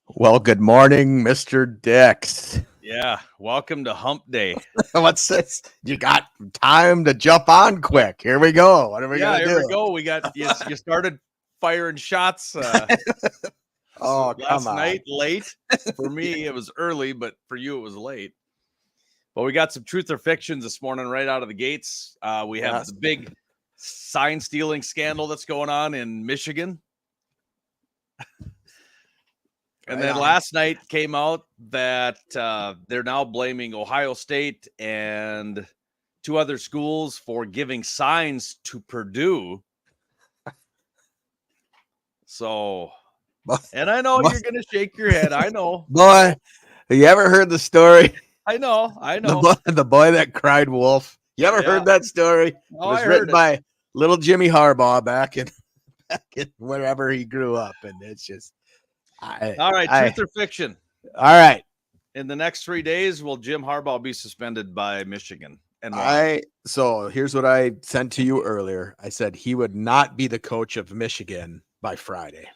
Well, good morning, Mr. Dix. Yeah, welcome to Hump Day. What's this? You got time to jump on quick. Here we go. What are we Yeah, going to here we do? go. We got you started firing shots Oh, come last on. night late. For me, it was early, but for you, it was late. But we got some truth or fictions this morning right out of the gates. We have Yes. the big sign stealing scandal that's going on in Michigan. And Right then on. last night came out that they're now blaming Ohio State and two other schools for giving signs to Purdue. So, and I know you're going to shake your head. I know. Boy, have you ever heard the story? I know. The boy that cried wolf. You ever Yeah. heard that story? It Oh, was I written heard it. by little Jimmy Harbaugh back in wherever he grew up. And it's just, All right. Truth or fiction? all right. In the next 3 days, will Jim Harbaugh be suspended by Michigan? And why? So here's what I sent to you earlier. I said he would not be the coach of Michigan by Friday.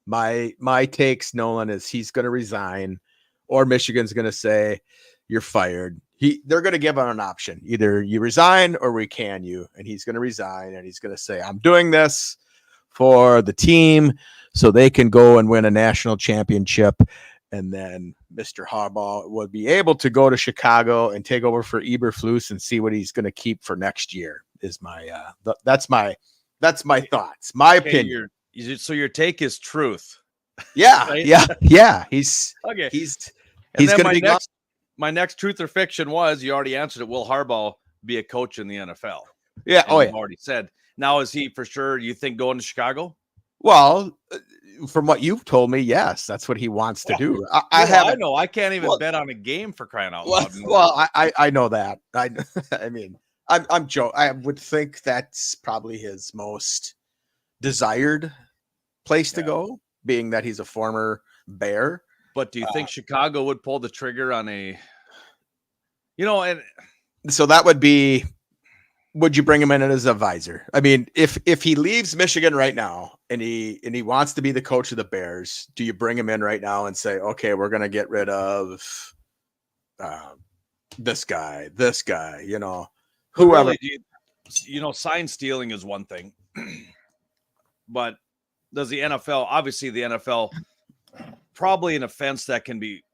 My takes, Nolan, is he's going to resign, or Michigan's going to say you're fired. They're going to give him an option: either you resign or we can you. And he's going to resign, and he's going to say, "I'm doing this for the team, so they can go and win a national championship." And then Mr. Harbaugh would be able to go to Chicago and take over for Eberflus and see what he's going to keep for next year. Is my that's my thoughts, my opinion. So your take is truth. Yeah, Right? yeah. He's Okay. he's And then going to be my next truth or fiction was, you already answered it, will Harbaugh be a coach in the NFL? Yeah. And you've already said. Now, is he for sure, you think, going to Chicago? Well, from what you've told me, yes, that's what he wants to do. I know. I can't even bet on a game, for crying out loud. Well, I know that. I mean, I'm Joe. I would think that's probably his most desired place to go, being that he's a former Bear. But do you think Chicago would pull the trigger on a, and so that would be, would you bring him in as an advisor? I mean, if he leaves Michigan right now and he wants to be the coach of the Bears, do you bring him in right now and say, okay, we're going to get rid of this guy, whoever? Really, sign stealing is one thing, but does the NFL, obviously the NFL, probably an offense that can be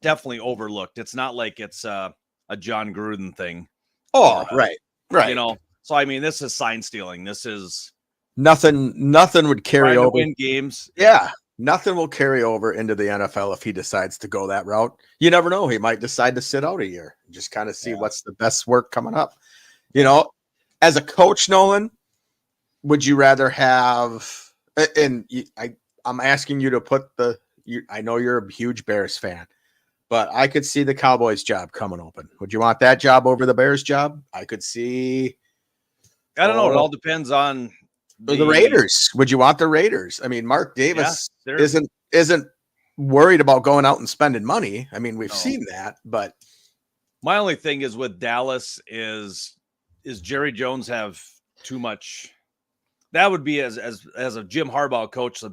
definitely overlooked. It's not like it's a John Gruden thing. Oh, right. So I mean, this is sign stealing. This is nothing would carry over. Win games. Yeah. Nothing will carry over into the NFL if he decides to go that route. You never know. He might decide to sit out a year and just kind of see what's the best work coming up. As a coach, Nolan, would you rather have, and I'm asking you to put I know you're a huge Bears fan, but I could see the Cowboys job coming open. Would you want that job over the Bears job? I could see. I don't know. It all depends on the Raiders. Would you want the Raiders? I mean, Mark Davis isn't worried about going out and spending money. I mean, we've seen that, but my only thing is with Dallas is Jerry Jones have too much? That would be as a Jim Harbaugh coach.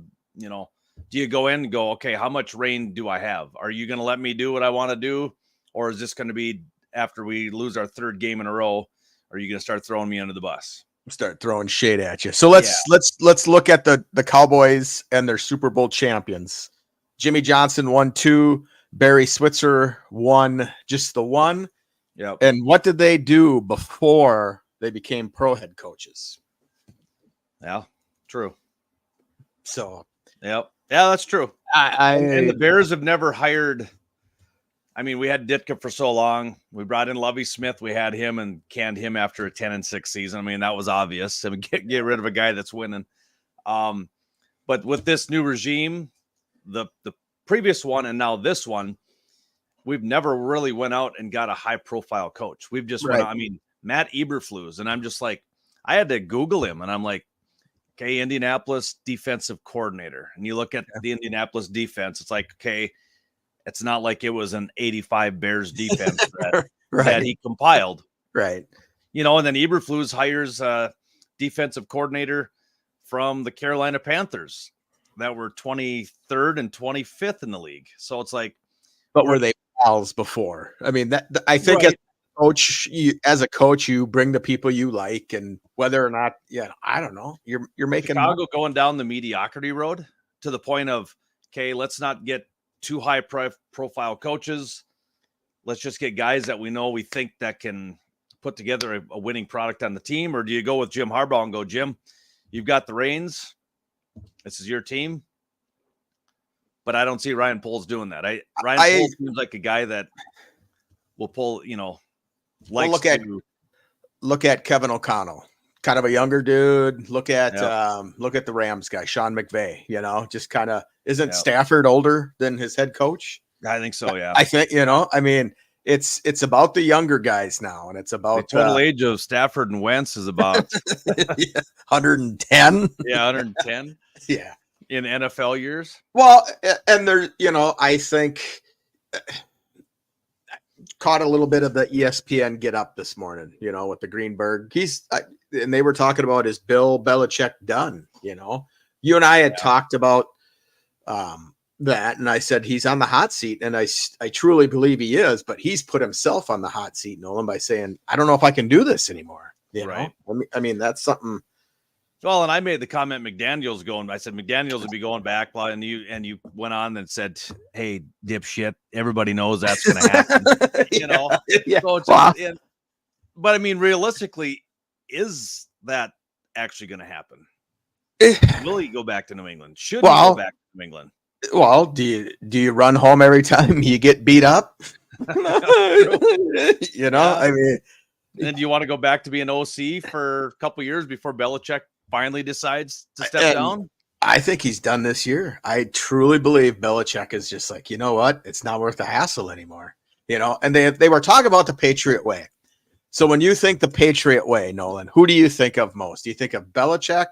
Do you go in and go, okay, how much reign do I have? Are you going to let me do what I want to do? Or is this going to be after we lose our third game in a row? Are you going to start throwing me under the bus? Start throwing shade at you. So let's look at the Cowboys and their Super Bowl champions. Jimmy Johnson won 2. Barry Switzer won just the 1. Yeah. And what did they do before they became pro head coaches? Yeah, true. So, yeah, that's true. And the Bears have never hired. I mean, we had Ditka for so long. We brought in Lovie Smith. We had him and canned him after a 10-6 season. I mean, that was obvious. I mean, get rid of a guy that's winning. But with this new regime, the previous one and now this one, we've never really went out and got a high-profile coach. We've just went out. I mean, Matt Eberflus, and I'm just like, I had to Google him, and I'm like, okay, Indianapolis defensive coordinator. And you look at the Indianapolis defense, it's like, okay, it's not like it was an 85 Bears defense that he compiled. Right. And then Eberflus hires a defensive coordinator from the Carolina Panthers. that were 23rd and 25th in the league. So it's like, but were they pals before? I mean, I think right. as a coach, you bring the people you like, and whether or not, I don't know, you're making Chicago money. going down the mediocrity road to the point of, okay, let's not get too high profile coaches. Let's just get guys that we think that can put together a winning product on the team. Or do you go with Jim Harbaugh and go, Jim, you've got the reins. This is your team. But I don't see Ryan Poles doing that. Ryan Poles seems like a guy that will pull, look at Kevin O'Connell, kind of a younger dude. Look at the Rams guy, Sean McVay, just kind of, isn't Stafford older than his head coach? I think so. Yeah. I think, I mean, it's about the younger guys now, and it's about the total age of Stafford and Wentz is about 110. Yeah. 110. Yeah. In NFL years. Well, and there, I think caught a little bit of the ESPN get up this morning, with the Greenberg. And they were talking about, is Bill Belichick done? You and I had talked about that, and I said he's on the hot seat, and I truly believe he is, but he's put himself on the hot seat, Nolan, by saying, I don't know if I can do this anymore. Right. I mean, that's something. Well, and I made the comment McDaniel's going. I said McDaniel's would be going back, and you went on and said, "Hey, dipshit! Everybody knows that's going to happen." Yeah. So but I mean, realistically, is that actually going to happen? Will he go back to New England? Should he go back to New England? Well, do you run home every time you get beat up? I mean, and do you want to go back to be an OC for a couple of years before Belichick finally decides to step down? I think he's done this year. I truly believe Belichick is just like, you know what? It's not worth the hassle anymore. And they were talking about the Patriot way. So when you think the Patriot way, Nolan, who do you think of most? Do you think of Belichick?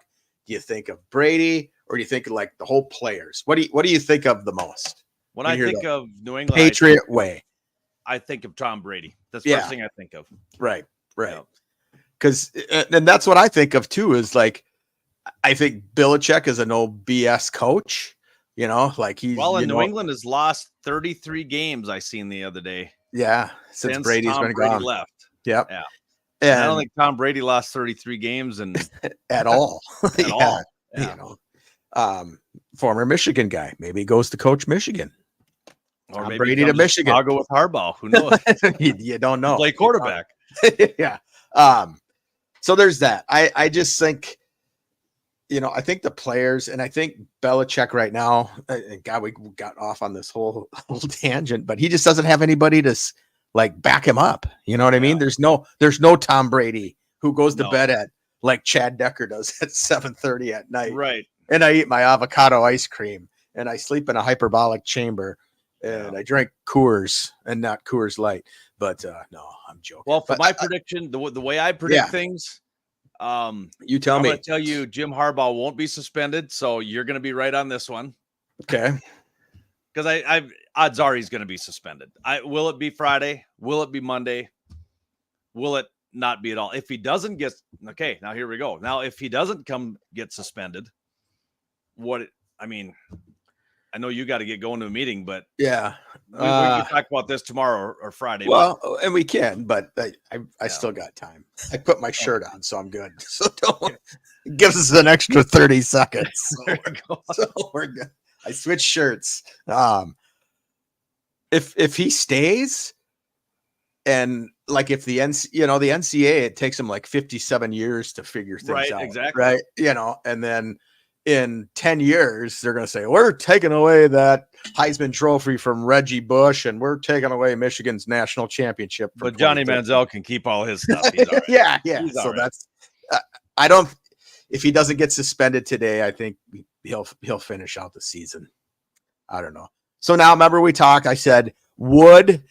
Do you think of Brady? Or do you think of like the whole players? What do you think of the most? When I think of New England Patriot way, I think of Tom Brady. That's the first thing I think of. Right. Because, and that's what I think of too, is like, I think Belichick is a no BS coach, like he's. Well, and New England has lost 33 games. I seen the other day. Yeah. Since Brady's been gone. Left. Yep. Yeah. And I don't think Tom Brady lost 33 games and at all. all. Yeah. Former Michigan guy. Maybe he goes to coach Michigan. Or maybe Brady to Michigan. I'll go with Harbaugh. Who knows? You don't know. Play quarterback. Yeah. So there's that. I just think, I think the players, and I think Belichick right now, God, we got off on this whole tangent, but he just doesn't have anybody to like back him up. You know what I mean? There's no Tom Brady who goes to bed at like Chad Decker does at 7:30 at night. Right. And I eat my avocado ice cream, and I sleep in a hyperbolic chamber, and I drink Coors and not Coors Light. But no, I'm joking. Well, for my prediction, the way I predict things, you tell me. I'm going to tell you Jim Harbaugh won't be suspended, so you're going to be right on this one. Okay. Because I odds are he's going to be suspended. Will it be Friday? Will it be Monday? Will it not be at all? If he doesn't get now here we go. Now, if he doesn't get suspended, I know you got to get going to a meeting, but we can talk about this tomorrow or Friday. Well, and we can, but I still got time. I put my shirt on, so I'm good. So it gives us an extra 30 seconds. So we're good. I switched shirts. If he stays, and like if the NCAA, it takes them like 57 years to figure things out. Exactly. Right. And then in 10 years, they're going to say, we're taking away that Heisman Trophy from Reggie Bush, and we're taking away Michigan's national championship. But Johnny Manziel can keep all his stuff. He's all right. Yeah. He's so that's, I don't, if he doesn't get suspended today, I think he'll finish out the season. I don't know. So now, remember we talked, I said, would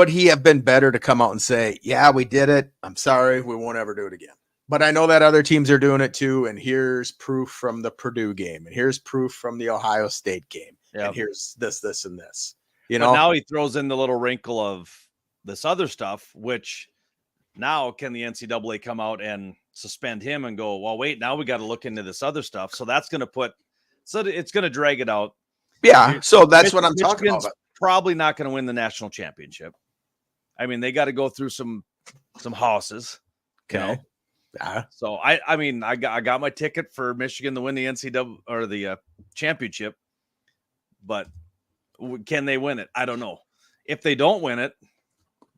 he have been better to come out and say, yeah, we did it. I'm sorry. We won't ever do it again. But I know that other teams are doing it too. And here's proof from the Purdue game. And here's proof from the Ohio State game. Yep. And here's this, and this. But now he throws in the little wrinkle of this other stuff, which now can the NCAA come out and suspend him and go, well, wait, now we got to look into this other stuff. So that's going to put So it's going to drag it out. Yeah. So that's what I'm talking about. Probably not going to win the national championship. I mean, they got to go through some houses. Okay. You know? Yeah. So I mean, I got my ticket for Michigan to win the NCAA or the championship, but can they win it? I don't know. If they don't win it,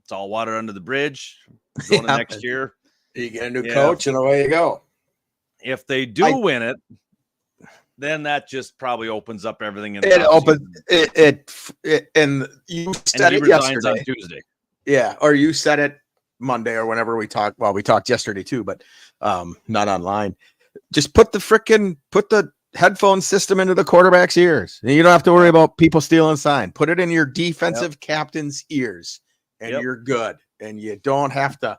it's all water under the bridge. Going to next year, you get a new coach, and away you go. If they do win it, then that just probably opens up everything. And you said it yesterday on Tuesday. Yeah, or you said it Monday or whenever we talked. Well, we talked yesterday too, but not online. Just put the headphone system into the quarterback's ears. You don't have to worry about people stealing sign. Put it in your defensive captain's ears, and you're good. And you don't have to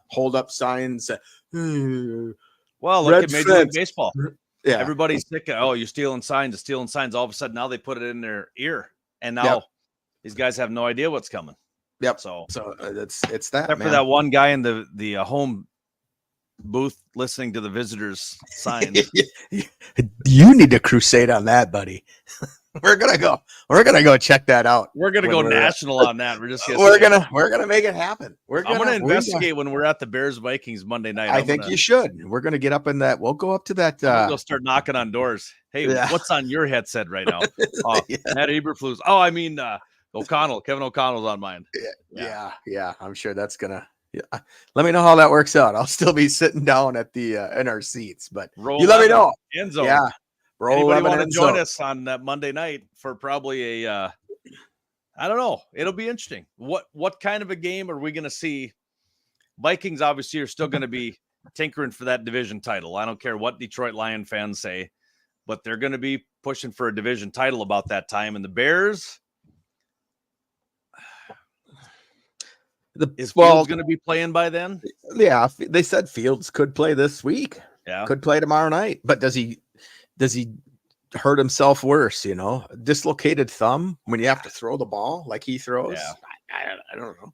hold up signs. Well, look at Major League Baseball. Yeah, everybody's sick of, you're stealing signs. All of a sudden, now they put it in their ear, and now these guys have no idea what's coming. Yep. So it's that. Except for that one guy in the home booth listening to the visitors' signs. You need to crusade on that, buddy. We're gonna go check that out. We're gonna go national on that. We're gonna make it happen. I'm gonna investigate when we're at the Bears Vikings Monday night. I think you should. We're gonna get up in that. We'll go up to that. We'll start knocking on doors. Hey, what's on your headset right now? Matt Eberflus. Oh, I mean Kevin O'Connell's on mine. Yeah. I'm sure that's gonna. Yeah. Let me know how that works out. I'll still be sitting down at the in our seats, but you let me know. End zone. Yeah. Anybody want to join us on that Monday night for probably a I don't know. It'll be interesting. What kind of a game are we going to see? Vikings obviously are still going to be tinkering for that division title. I don't care what Detroit Lion fans say, but they're going to be pushing for a division title about that time. And the Bears, is Fields going to be playing by then? Yeah, they said Fields could play this week. Yeah, could play tomorrow night. But does he hurt himself worse? Dislocated thumb when you have to throw the ball like he throws. Yeah. I don't know.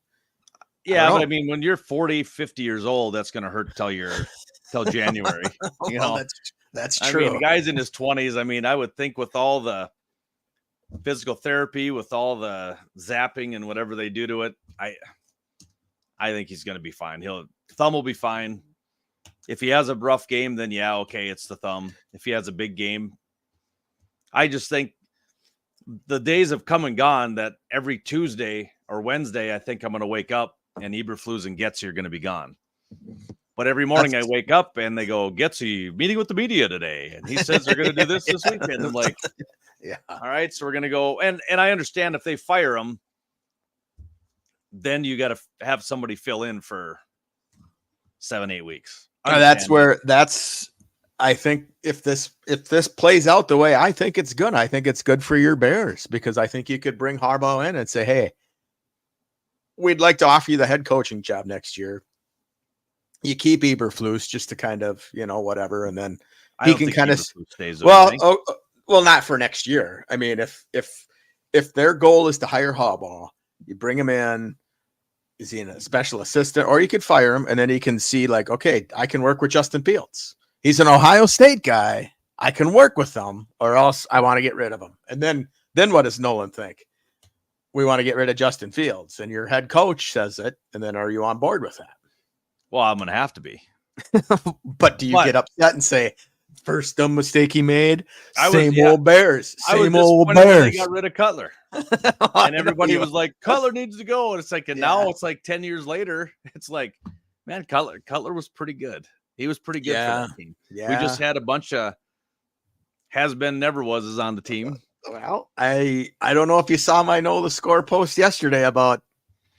Yeah, but I mean, when you're 40, 50 years old, that's going to hurt till January. That's true. I mean, guys in his 20s. I mean, I would think with all the physical therapy, with all the zapping and whatever they do to it, I think he's going to be fine. Thumb will be fine. If he has a rough game, then it's the thumb. If he has a big game, I just think the days have come and gone that every Tuesday or Wednesday, I think I'm going to wake up and Eberflus and Getzy are going to be gone. But every morning I wake up and they go, Getzy, meeting with the media today. And he says they're going to do this weekend. I'm like, all right, so we're going to go. And I understand if they fire him, then you got to have somebody fill in for 7-8 weeks. I think if this plays out the way I think it's good, I think it's good for your Bears, because I think you could bring Harbaugh in and say, hey, we'd like to offer you the head coaching job next year. You keep Eberflus just to kind of, whatever. And then he can kind of stays. Well, not for next year. I mean, if their goal is to hire Harbaugh, you bring him in. Is he a special assistant, or you could fire him and then he can see like, okay, I can work with Justin Fields. He's an Ohio State guy. I can work with him, or else I want to get rid of him. And then what does Nolan think? We want to get rid of Justin Fields, and your head coach says it. And then are you on board with that? Well, I'm going to have to be. But do you get upset and say, first dumb mistake he made? Old Bears. Same old Bears. They got rid of Cutler. And everybody was like, Cutler needs to go. And it's like, now it's like 10 years later. It's like, man, Cutler was pretty good. He was pretty good for that team. Yeah. We just had a bunch of has-been, never-wases on the team. Well, I don't know if you saw my Know the Score post yesterday about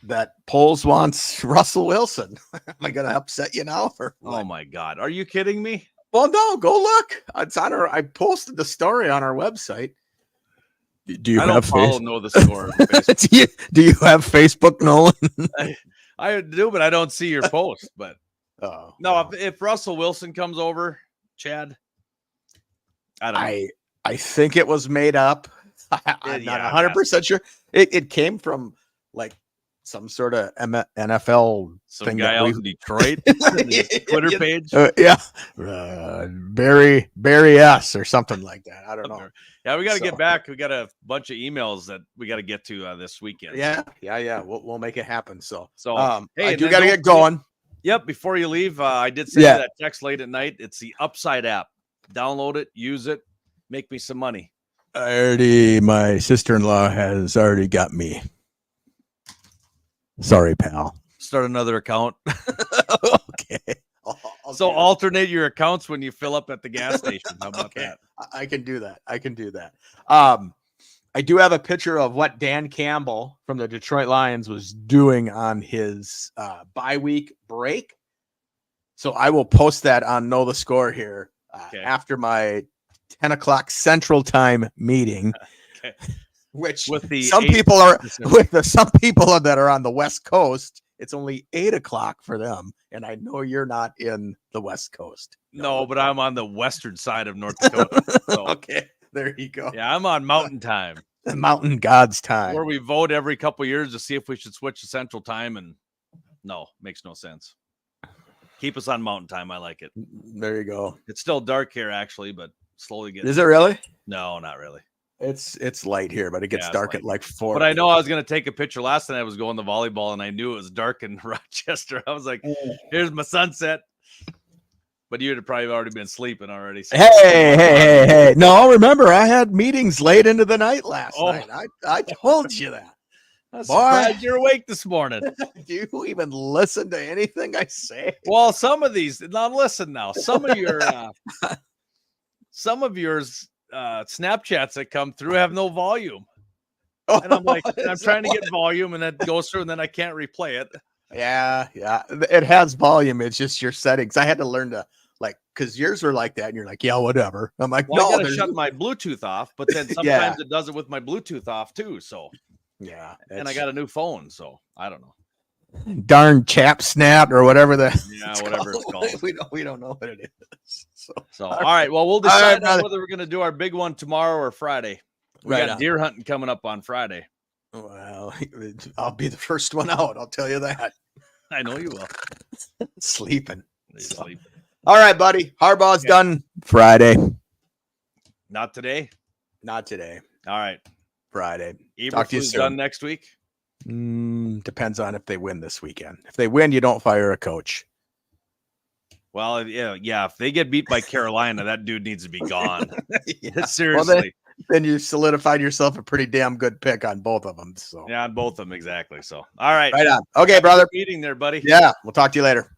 that Poles wants Russell Wilson. Am I going to upset you now? Oh, my God. Are you kidding me? Well, no, go look. It's on I posted the story on our website. Do you have follow Know the Score? Do you have Facebook, Nolan? I do, but I don't see your post. But if Russell Wilson comes over, Chad, I don't know. I think it was made up. I'm not 100% sure. It came from like some sort of NFL Some thing guy that out in Detroit, Twitter page. Barry S or something like that. I don't know. Yeah, we got to get back. We got a bunch of emails that we got to get to this weekend. Yeah. We'll make it happen. So hey, I do got to get going. Yep. Before you leave, I did send you that text late at night. It's the Upside app. Download it, use it, make me some money. My sister-in-law has already got me. Sorry, pal. Start another account. Okay. So alternate your accounts when you fill up at the gas station. How about that? I can do that. I do have a picture of what Dan Campbell from the Detroit Lions was doing on his bye week break. So I will post that on Know the Score here after my 10 o'clock Central Time meeting. Okay. Which with the some people that are on the West Coast, it's only 8 o'clock for them. And I know you're not in the West Coast. No, but I'm on the western side of North Dakota. So. Okay, there you go. Yeah, I'm on Mountain Time. The Mountain God's time. Where we vote every couple of years to see if we should switch to Central Time. And no, makes no sense. Keep us on Mountain Time. I like it. There you go. It's still dark here, actually, but slowly getting. Is it really? No, not really. It's light here, but it gets dark at like 4. But I know I was going to take a picture last night. I was going to volleyball, and I knew it was dark in Rochester. I was like, here's my sunset. But you'd have probably already been sleeping already. So. Hey. No, remember, I had meetings late into the night last night. I told you that. I'm surprised you're awake this morning. Do you even listen to anything I say? Well, some of these, now listen now. Some of yours Snapchats that come through have no volume. And I'm like, I'm trying to get volume, and that goes through, and then I can't replay it. Yeah. It has volume. It's just your settings. I had to learn to because yours are like that, and you're like, yeah, whatever. I'm like, well, I gotta shut my Bluetooth off, but then sometimes it does it with my Bluetooth off too. So yeah, and I got a new phone, so I don't know. Darn chap snap or whatever whatever it's called. We don't know what it is. So all right. Well, we'll decide on whether we're gonna do our big one tomorrow or Friday. We got deer hunting coming up on Friday. Well, I'll be the first one out. I'll tell you that. I know you will. Sleeping. All right, buddy. Harbaugh's done Friday. Not today. Not today. All right. Friday. Talk to you soon. Done next week. Depends on if they win this weekend. If they win, you don't fire a coach. Well, yeah. If they get beat by Carolina, that dude needs to be gone. Seriously. Well, then you solidified yourself a pretty damn good pick on both of them. So yeah, on both of them exactly. So all right. Right on. Okay, brother. Meeting there, buddy. Yeah, we'll talk to you later.